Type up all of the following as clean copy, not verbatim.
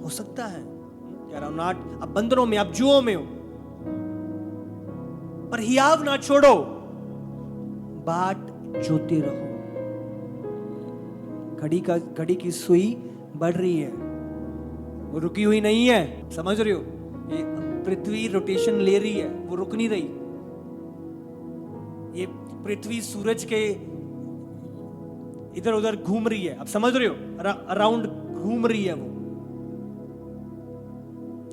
हो सकता है, कह रहा हूं नॉट, आप बंधनों में, आप जुओं में हो, पर हियाव ना छोड़ो, बाट जोते रहो। घड़ी की सुई बढ़ रही है, वो रुकी हुई नहीं है, समझ रहे हो? ये पृथ्वी रोटेशन ले रही है, वो रुक नहीं रही। ये पृथ्वी सूरज के इधर उधर घूम रही है, आप समझ रहे हो? अराउंड घूम रही है वो।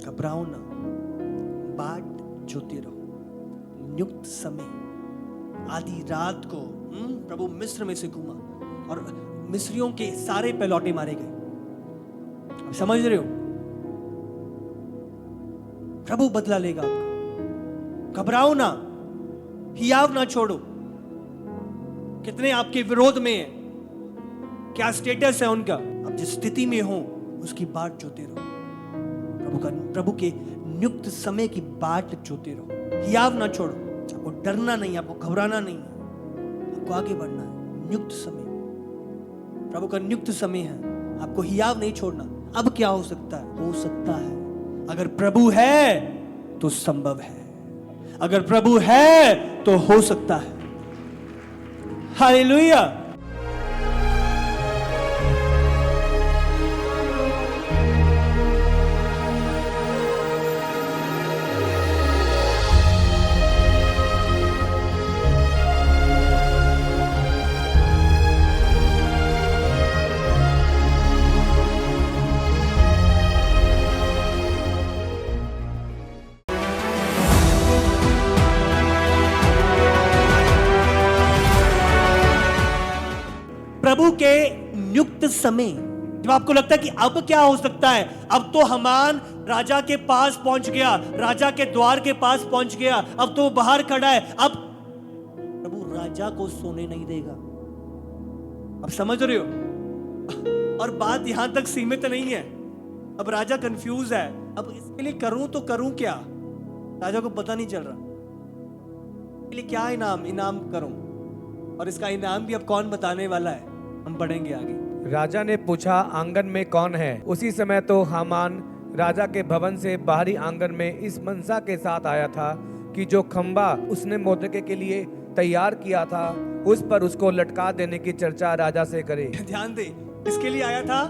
घबराओ ना, बाट जोते रहो। नियुक्त समय, आधी रात को प्रभु मिस्र में से घूमा और मिस्रियों के सारे पहलौटे मारे गए। आप समझ रहे हो? प्रभु बदला लेगा आपका। घबराओ ना, हियाव ना छोड़ो। कितने आपके विरोध में है, क्या स्टेटस है उनका, आप जिस स्थिति में हो उसकी बाट जोते रहो। प्रभु के नियुक्त समय की बाट जोते रहो। हियाव ना छोड़ो। आपको डरना नहीं, आपको घबराना नहीं है, आपको आगे बढ़ना है। नियुक्त समय, प्रभु का नियुक्त समय है, आपको हियाव नहीं छोड़ना। अब क्या हो सकता है? हो सकता है, अगर प्रभु है तो संभव है, अगर प्रभु है तो हो सकता है। हालेलुया। प्रभु के नियुक्त समय, जब आपको लगता है कि अब क्या हो सकता है, अब तो हामान राजा के पास पहुंच गया, राजा के द्वार के पास पहुंच गया, अब तो बाहर खड़ा है, अब प्रभु राजा को सोने नहीं देगा। अब समझ रहे हो? और बात यहां तक सीमित नहीं है। अब राजा कंफ्यूज है, अब इसके लिए करूं तो करूं क्या? राजा को पता नहीं चल रहा, इसके लिए क्या इनाम करूं, और इसका इनाम भी अब कौन बताने वाला है, हम पढ़ेंगे आगे। राजा ने पूछा, आंगन में कौन है? उसी समय तो हामान राजा के भवन से बाहरी आंगन में इस मनसा के साथ आया था कि जो खंबा उसने मोर्दकै के लिए तैयार किया था, उस पर उसको लटका देने की चर्चा राजा से करे। ध्यान दे, इसके लिए आया था,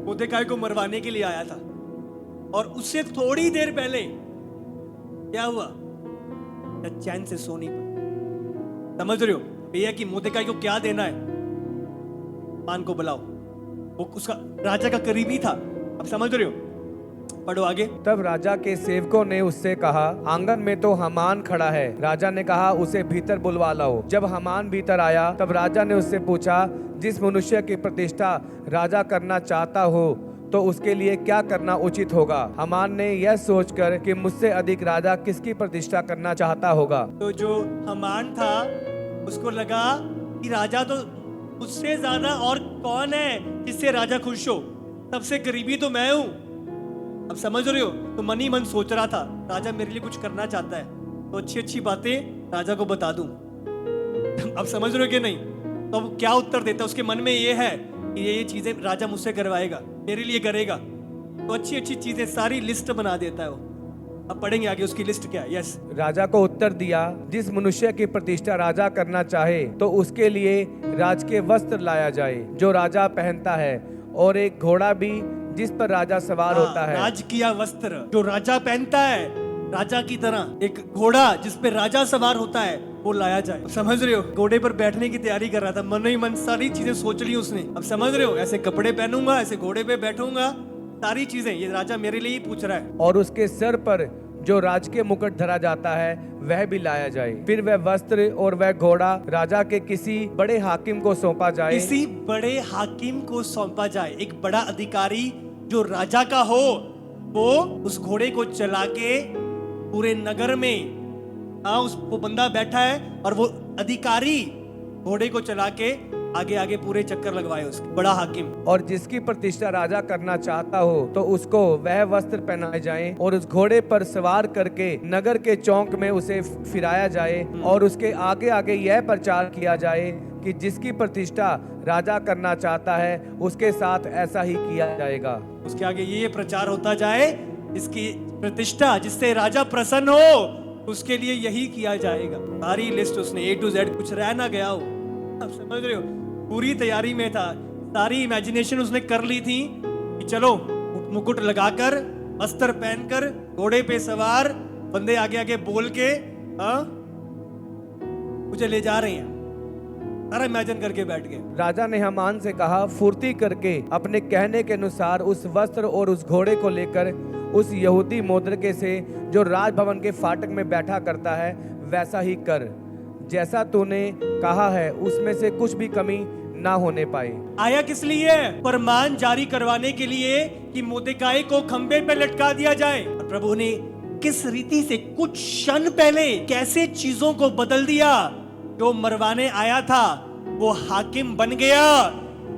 मोर्दकै को मरवाने के लिए आया था। और उससे थोड़ी देर पहले क्या हुआ? चैन से सोने पर। समझ रहे हो भैया कि मोर्दकै को क्या देना है? मान को बुलाओ, वो उसका राजा का करीबी था। अब समझ रहे हो? पढ़ो आगे। तब राजा के सेवकों ने उससे कहा, आंगन में तो हामान खड़ा है। राजा ने कहा, उसे भीतर बुलवा लाओ। जब हामान भीतर आया, तब राजा ने उससे पूछा, जिस मनुष्य की प्रतिष्ठा राजा करना चाहता हो तो उसके लिए क्या करना उचित होगा? हामान ने यह सोचकर कि मुझसे अधिक राजा किसकी प्रतिष्ठा करना चाहता होगा। तो जो हामान था उसको लगा कि राजा तो उससे ज्यादा और कौन है जिससे राजा खुश हो, सबसे करीबी तो मैं हूं। अब समझ रहे हो? तो मन ही मन सोच रहा था, राजा मेरे लिए कुछ करना चाहता है तो अच्छी अच्छी बातें राजा को बता दूं। अब समझ रहे हो कि नहीं? तो अब क्या उत्तर देता? उसके मन में ये है कि ये चीजें राजा मुझसे करवाएगा, मेरे लिए करेगा, तो अच्छी अच्छी चीजें सारी लिस्ट बना देता है वो। अब पढ़ेंगे आगे उसकी लिस्ट क्या है। यस। राजा को उत्तर दिया, जिस मनुष्य की प्रतिष्ठा राजा करना चाहे तो उसके लिए राजकीय वस्त्र लाया जाए जो राजा पहनता है, और एक घोड़ा भी जिस पर राजा सवार होता है। राजकीय वस्त्र जो राजा पहनता है, राजा की तरह एक घोड़ा जिस पे राजा सवार होता है वो लाया जाए। समझ रहे हो? घोड़े पर बैठने की तैयारी कर रहा था, मन ही मन सारी चीजें सोच ली उसने। अब समझ रहे हो? ऐसे कपड़े पहनूंगा, ऐसे घोड़े पे बैठूंगा, सारी चीजें ये राजा मेरे लिए ही पूछ रहा है। और उसके सर पर जो राजकीय मुकुट धरा जाता है वह भी लाया जाए। फिर वह वस्त्र और वह घोड़ा राजा के किसी बड़े हाकिम को सौंपा जाए। किसी बड़े हाकिम को सौंपा जाए। एक बड़ा अधिकारी जो राजा का हो वो उस घोड़े को चला के पूरे नगर में, वो बंदा बैठा है और वो अधिकारी घोड़े को चला के आगे आगे पूरे चक्कर लगवाए उसके, बड़ा हाकिम। और जिसकी प्रतिष्ठा राजा करना चाहता हो तो उसको वह वस्त्र पहनाए जाएं और उस घोड़े पर सवार करके नगर के चौक में उसे फिराया जाए और उसके आगे आगे यह प्रचार किया जाए, कि जिसकी प्रतिष्ठा राजा करना चाहता है उसके साथ ऐसा ही किया जाएगा। उसके आगे ये प्रचार होता जाए, इसकी प्रतिष्ठा जिससे राजा प्रसन्न हो उसके लिए यही किया जाएगा। सारी लिस्ट उसने A to Z, कुछ रह ना गया हो। आप समझ रहे हो, पूरी तैयारी में था, सारी इमेजिनेशन उसने कर ली थी कि चलो मुकुट लगाकर, अस्त्र पहनकर, घोड़े पे सवार, बंदे आगे आगे बोल के मुझे ले जा रहे हैं। सारा इमेजिन करके बैठ गए। राजा ने हामान से कहा, फुर्ती करके अपने कहने के अनुसार उस वस्त्र और उस घोड़े को लेकर उस यहूदी मोद्रके से जो राजभवन के फाटक में बैठा करता है वैसा ही कर, जैसा तूने कहा है उसमें से कुछ भी कमी ना होने पाए। आया किस लिए? फरमान जारी करवाने के लिए कि मोर्देकाई को खंबे पे लटका दिया जाए। और प्रभु ने किस रीति से कुछ क्षण पहले कैसे चीजों को बदल दिया। जो मरवाने आया था वो हाकिम बन गया।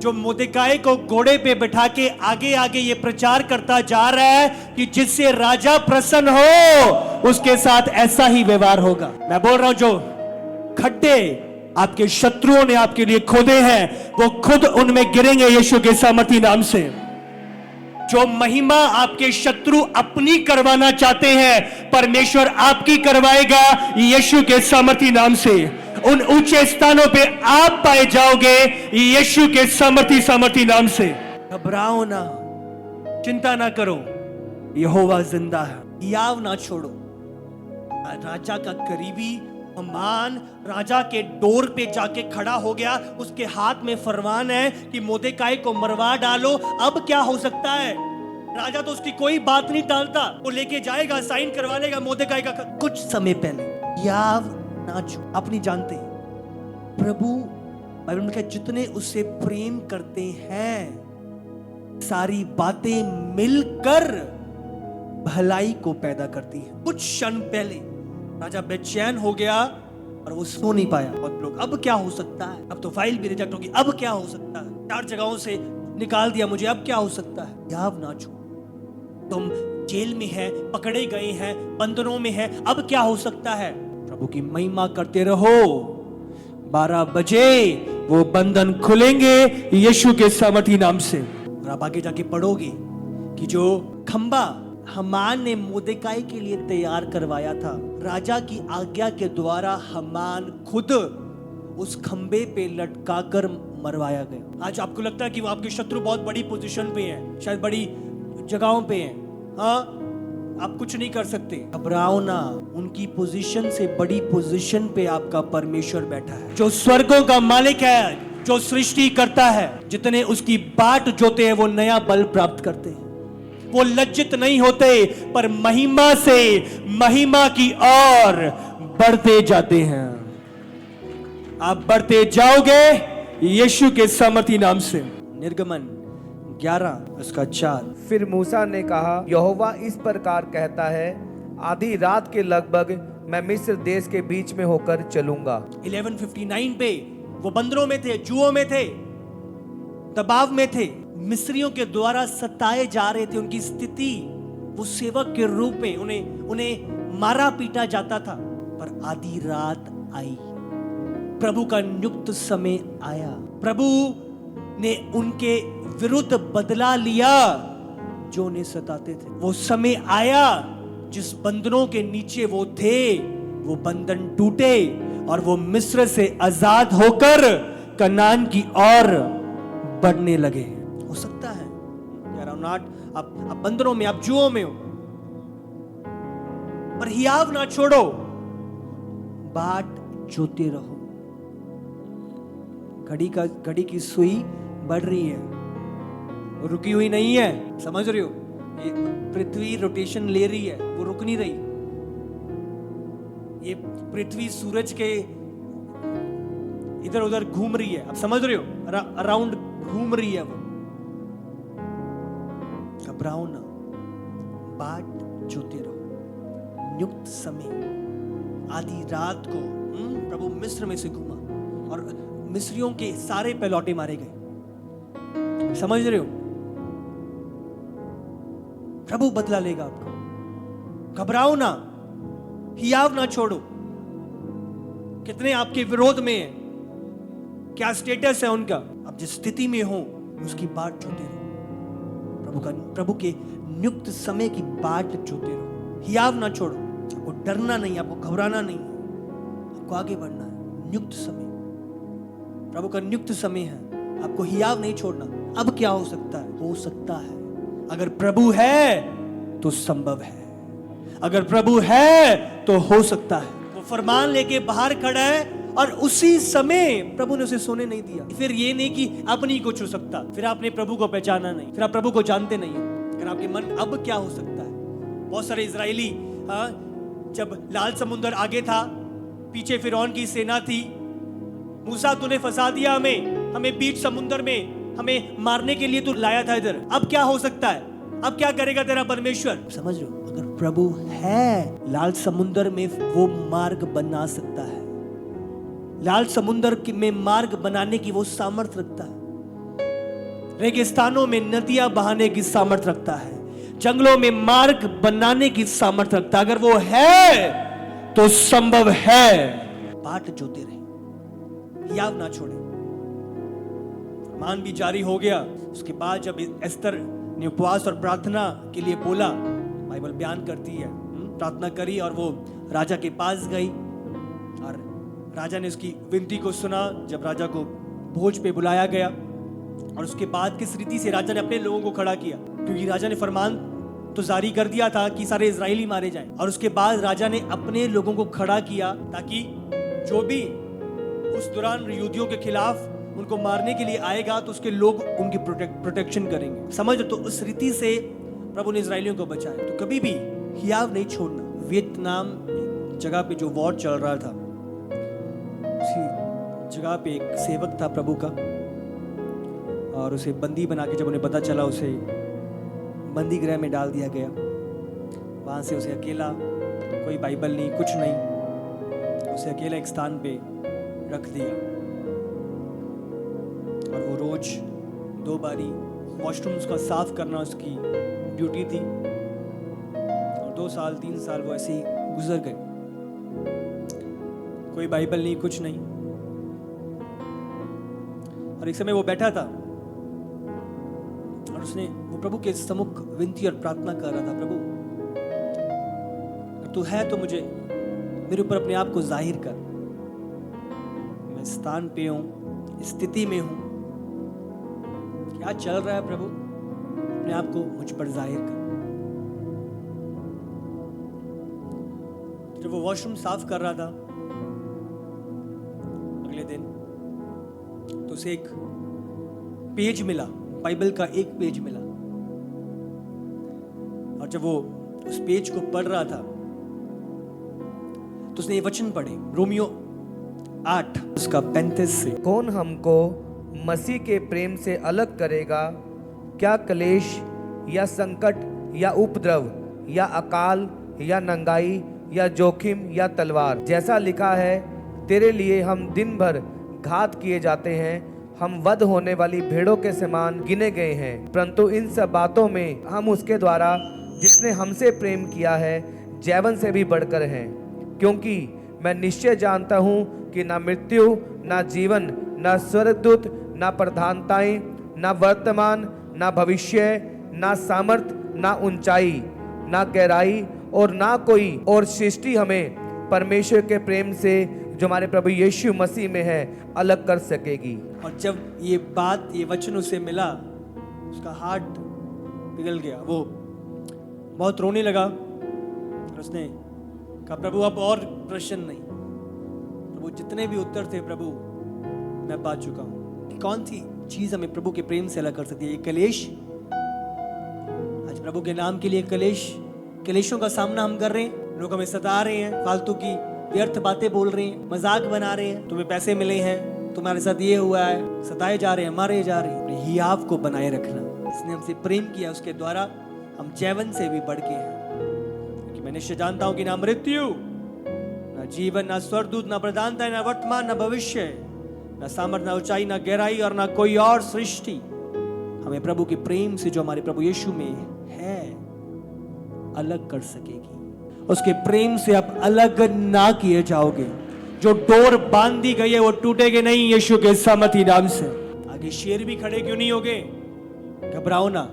जो मोर्देकाई को घोड़े पे बिठा के आगे आगे ये प्रचार करता जा रहा है कि जिससे राजा प्रसन्न हो उसके साथ ऐसा ही व्यवहार होगा। मैं बोल रहा हूं, जो खड्डे आपके शत्रुओं ने आपके लिए खोदे हैं वो खुद उनमें गिरेंगे यीशु के सामर्थी नाम से। जो महिमा आपके शत्रु अपनी करवाना चाहते हैं परमेश्वर आपकी करवाएगा यीशु के सामर्थी नाम से। उन ऊंचे स्थानों पे आप पाए जाओगे यीशु के सामर्थी नाम से। घबराओ ना, चिंता ना करो, यहोवा जिंदा है। हियाव ना छोड़ो। राजा का करीबी हामान राजा के डोर पे जाके खड़ा हो गया। उसके हाथ में फरमान है कि मोर्देकाई को मरवा डालो। अब क्या हो सकता है? राजा तो उसकी कोई बात नहीं टालता, वो लेके जाएगा, साइन करवा लेगा मोर्देकाई का। कुछ समय पहले याव ना छोड़। आप नहीं जानते प्रभु बाइबल में कहा जितने उससे प्रेम करते हैं सारी बातें मिलकर भलाई को पैदा करती हैं। कुछ क्षण पहले राजा बेचैन हो गया और वो सो नहीं पाया। बहुत लोग, अब क्या हो सकता है? अब तो फाइल भी रिजेक्ट होगी, अब क्या हो सकता है? 4 जगहों से निकाल दिया मुझे, अब क्या हो सकता है? याव ना छोड़। तुम जेल में है, पकड़े गए हैं, बंधनों में है, अब क्या हो सकता है? प्रभु की महिमा करते रहो। 12 बजे वो बंधन खुलेंगे यीशु के सामर्थी नाम से। और आप आगे जाके पढ़ोगे कि जो खंबा हामान ने मोर्देकाई के लिए तैयार करवाया था, राजा की आज्ञा के द्वारा हामान खुद उस खंबे पे लटकाकर मरवाया गया। आज आपको लगता है कि वो आपके शत्रु बहुत बड़ी पोजीशन पे हैं, शायद बड़ी जगहों पे हैं, हाँ, आप कुछ नहीं कर सकते। घबराओ ना, उनकी पोजीशन से बड़ी पोजीशन पे आपका परमेश्वर बैठा है, जो स्वर्गों का मालिक है, जो सृष्टि करता है। जितने उसकी बाट जोते हैं वो नया बल प्राप्त करते हैं। वो लज्जित नहीं होते पर महिमा से महिमा की ओर बढ़ते जाते हैं। आप बढ़ते जाओगे यीशु के सामर्थी नाम से। निर्गमन 11:4। फिर मूसा ने कहा, यहोवा इस प्रकार कहता है, आधी रात के लगभग मैं मिस्र देश के बीच में होकर चलूंगा। 11:59 पे वो बंदरों में थे, जुओं में थे, दबाव में थे, मिस्रियों के द्वारा सताए जा रहे थे। उनकी स्थिति, वो सेवक के रूप में उन्हें मारा पीटा जाता था। पर आधी रात आई, प्रभु का नियुक्त समय आया। प्रभु ने उनके विरुद्ध बदला लिया जो उन्हें सताते थे। वो समय आया जिस बंधनों के नीचे वो थे, वो बंधन टूटे और वो मिस्र से आजाद होकर कनान की ओर बढ़ने लगे। हो सकता है यार, आप बंदरों में, आप जुओं में हो, पर हियाव ना छोड़ो, बाट जोते रहो। घड़ी की सुई बढ़ रही है, रुकी हुई नहीं है। समझ रहे हो? ये पृथ्वी रोटेशन ले रही है, वो रुक नहीं रही। ये पृथ्वी सूरज के इधर उधर घूम रही है, आप समझ रहे हो? अराउंड घूम रही है वो। घबराओ ना, बाट जोते रहो। नियुक्त समय आधी रात को प्रभु मिस्र में से घूमा और मिस्रियों के सारे पहलौटे मारे गए। समझ रहे हो? प्रभु बदला लेगा आपका। घबराओ ना, हियाव ना छोड़ो। कितने आपके विरोध में हैं, क्या स्टेटस है उनका, आप जिस स्थिति में हो उसकी बाट जोते रहो। प्रभु के नियुक्त समय की बाट जोते रहो। हियाव ना छोड़ो। आपको डरना नहीं, आपको घबराना नहीं, आपको आगे बढ़ना है। नियुक्त समय, प्रभु का नियुक्त समय है, आपको हियाव नहीं छोड़ना। अब क्या हो सकता है? हो सकता है अगर प्रभु है तो संभव है, अगर प्रभु है तो हो सकता है। वो फरमान लेके बाहर खड़ा है और उसी समय प्रभु ने उसे सोने नहीं दिया। फिर ये नहीं कि अब नहीं कुछ हो सकता, फिर आपने प्रभु को पहचाना नहीं, फिर आप प्रभु को जानते नहीं हो। अगर आपके मन अब क्या हो सकता है। बहुत सारे इजरायली जब लाल समुंदर आगे था, पीछे फिरौन की सेना थी, मूसा तूने फंसा दिया हमें बीच समुंदर में, हमें मारने के लिए तू लाया था इधर, अब क्या हो सकता है, अब क्या करेगा तेरा परमेश्वर। समझ लो, अगर प्रभु है लाल समुंदर में वो मार्ग बना सकता है। लाल समुंदर में मार्ग बनाने की वो सामर्थ रखता है। रेगिस्तानों में नदियां बहाने की सामर्थ रखता है। जंगलों में मार्ग बनाने की सामर्थ रखता है। अगर वो है तो संभव है। बाट जोते रहे, याद ना छोड़े। फरमान भी जारी हो गया। उसके बाद जब एस्तर ने उपवास और प्रार्थना के लिए बोला, बाइबल बयान करती है, प्रार्थना करी और वो राजा के पास गई और राजा ने उसकी विनती को सुना। जब राजा को भोज पे बुलाया गया और उसके बाद किस रीति से राजा ने अपने लोगों को खड़ा किया, क्योंकि राजा ने फरमान तो जारी कर दिया था कि सारे इजरायली मारे जाएं, और उसके बाद राजा ने अपने लोगों को खड़ा किया ताकि जो भी उस दौरान यहूदियों के खिलाफ उनको मारने के लिए आएगा तो उसके लोग उनकी प्रोटेक्शन करेंगे। समझ, तो उस रीति से प्रभु ने इजरायलियों को बचाया। तो कभी भी हियाव नहीं छोड़ना। वियतनाम जगह पे जो वॉर चल रहा था, उसी जगह पे एक सेवक था प्रभु का, और उसे बंदी बना के जब उन्हें पता चला, उसे बंदी गृह में डाल दिया गया। वहां से उसे अकेला, कोई बाइबल नहीं, कुछ नहीं, उसे अकेला एक स्थान पे रख दिया और वो रोज 2 बारी वॉशरूम्स का साफ करना उसकी ड्यूटी थी। और 2 साल 3 साल वो ऐसे ही गुजर गए। कोई बाइबल नहीं, कुछ नहीं। और एक समय वो बैठा था और उसने वो प्रभु के सम्मुख विनती और प्रार्थना कर रहा था, प्रभु अगर तू है तो मुझे मेरे ऊपर अपने आप को जाहिर कर। मैं स्थान पे हूं, स्थिति में हूं, क्या चल रहा है प्रभु, अपने आप को मुझ पर जाहिर कर। जब वो वॉशरूम साफ कर रहा था अगले दिन, तो उसे एक पेज मिला, बाइबल का एक पेज मिला। और जब वो उस पेज को पढ़ रहा था तो उसने ये वचन पढ़े, रोमियो 8 उसका 35 से, कौन हमको मसीह के प्रेम से अलग करेगा? क्या क्लेश या संकट या उपद्रव या अकाल या नंगाई या जोखिम या तलवार? जैसा लिखा है, तेरे लिए हम दिन भर घात किए जाते हैं, हम वध होने वाली भेड़ों के समान गिने गए हैं। परंतु इन सब बातों में हम उसके द्वारा जिसने हमसे प्रेम किया है जीवन से भी बढ़कर हैं। क्योंकि मैं निश्चय जानता हूँ कि ना मृत्यु, ना जीवन, ना स्वर्गदूत, ना प्रधानताएं, ना वर्तमान, ना भविष्य, ना सामर्थ, ना ऊंचाई, ना गहराई और ना कोई और सृष्टि हमें परमेश्वर के प्रेम से जो हमारे प्रभु यीशु मसीह में है अलग कर सकेगी। और जब ये बात, ये वचन उसे मिला, उसका हार्ट पिघल गया। वो बहुत रोने लगा और उसने कहा, प्रभु अब और प्रश्न नहीं, प्रभु जितने भी उत्तर थे प्रभु मैं पा चुका हूं। कौन सी चीज हमें प्रभु के प्रेम से अलग कर सकती है? ये कलेश, आज प्रभु के नाम के लिए कलेशों का सामना हम कर रहे हैं। लोग हमें सता रहे हैं, फालतू की व्यर्थ बातें बोल रहे हैं, मजाक बना रहे हैं, तुम्हें पैसे मिले हैं, तुम्हारे साथ ये हुआ है, सताए जा रहे हैं, मारे जा रहे हैं। अपने हियाव को बनाए रखना। इसने हमसे प्रेम किया, उसके द्वारा हम जीवन से भी बढ़ के हैं। क्योंकि मैं निश्चय जानता हूं कि ना मृत्यु, ना जीवन, ना स्वर्गदूत, ना प्रधानता, ना वर्तमान, ना भविष्य, ना सामर्थ, ना ऊंचाई, ना गहराई और ना कोई और सृष्टि हमें प्रभु के प्रेम से जो हमारे प्रभु यीशु में है अलग कर सकेगी। उसके प्रेम से आप अलग ना किए जाओगे। जो डोर बांध दी गई है वो टूटेगी नहीं यीशु के सामर्थी नाम से। आगे शेर भी खड़े क्यों नहीं होगे? घबराओ ना,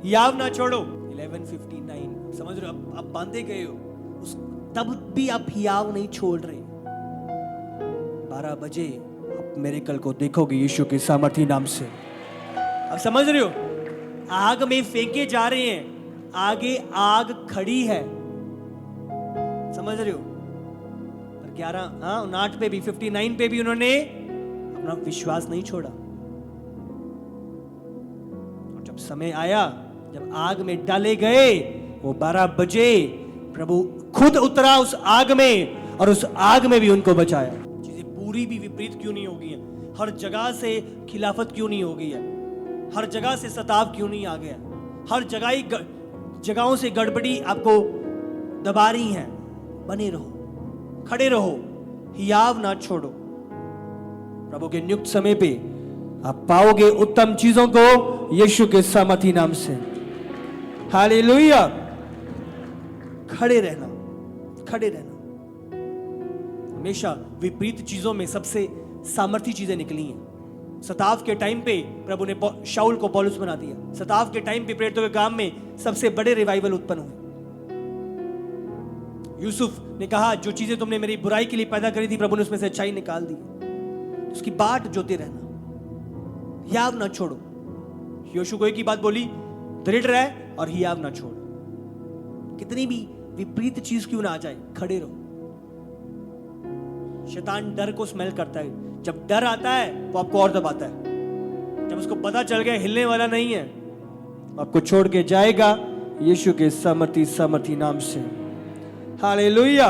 हियाव ना छोड़ो। 11:59 समझ रहे हो? आप बांधे गए हो, तब भी आप हियाव नहीं छोड़ रहे। 12 बजे आप मिरेकल को देखोगे यीशु के सामर्थी नाम से। आप समझ रहे हो? आग में फेंके जा रहे हैं, आगे आग खड़ी है, समझ रहे हो? पर 59 पे भी 59 पे भी उन्होंने अपना विश्वास नहीं छोड़ा। और जब समय आया, जब आग में डाले गए, वो 12 बजे प्रभु खुद उतरा उस आग में और उस आग में भी उनको बचाया। चीजें पूरी भी विपरीत क्यों नहीं हो गई है? हर जगह से खिलाफत क्यों नहीं हो गई है? हर जगह से सताव क्यों नहीं आ गया? हर जगहों से गड़बड़ी आपको दबा रही है। बने रहो, खड़े रहो, हियाव ना छोड़ो। प्रभु के नियुक्त समय पे आप पाओगे उत्तम चीजों को यीशु के सामर्थी नाम से। हालेलुया। खड़े रहना, खड़े रहना। हमेशा विपरीत चीजों में सबसे सामर्थी चीजें निकली हैं। सताव के टाइम पे प्रभु ने शाऊल को पौलुस बना दिया। सताव के टाइम पे प्रेरितों के काम में सबसे बड़े रिवाइवल उत्पन्न हुए। यूसुफ ने कहा, जो चीजें तुमने मेरी बुराई के लिए पैदा करी थी, प्रभु ने उसमें से अच्छाई निकाल दी। उसकी बाट जोते रहना, हियाव ना छोड़ो। यहोशू को एक ही बात बोली, दृढ़ रह और हियाव ना छोड़। कितनी भी विपरीत चीज क्यों ना आ जाए, खड़े रहो। शैतान डर को स्मेल करता है। जब डर आता है वो आपको और दबाता है। जब उसको पता चल गया हिलने वाला नहीं है, आपको छोड़ के जाएगा यीशु के सामर्थी नाम से। हालेलुया।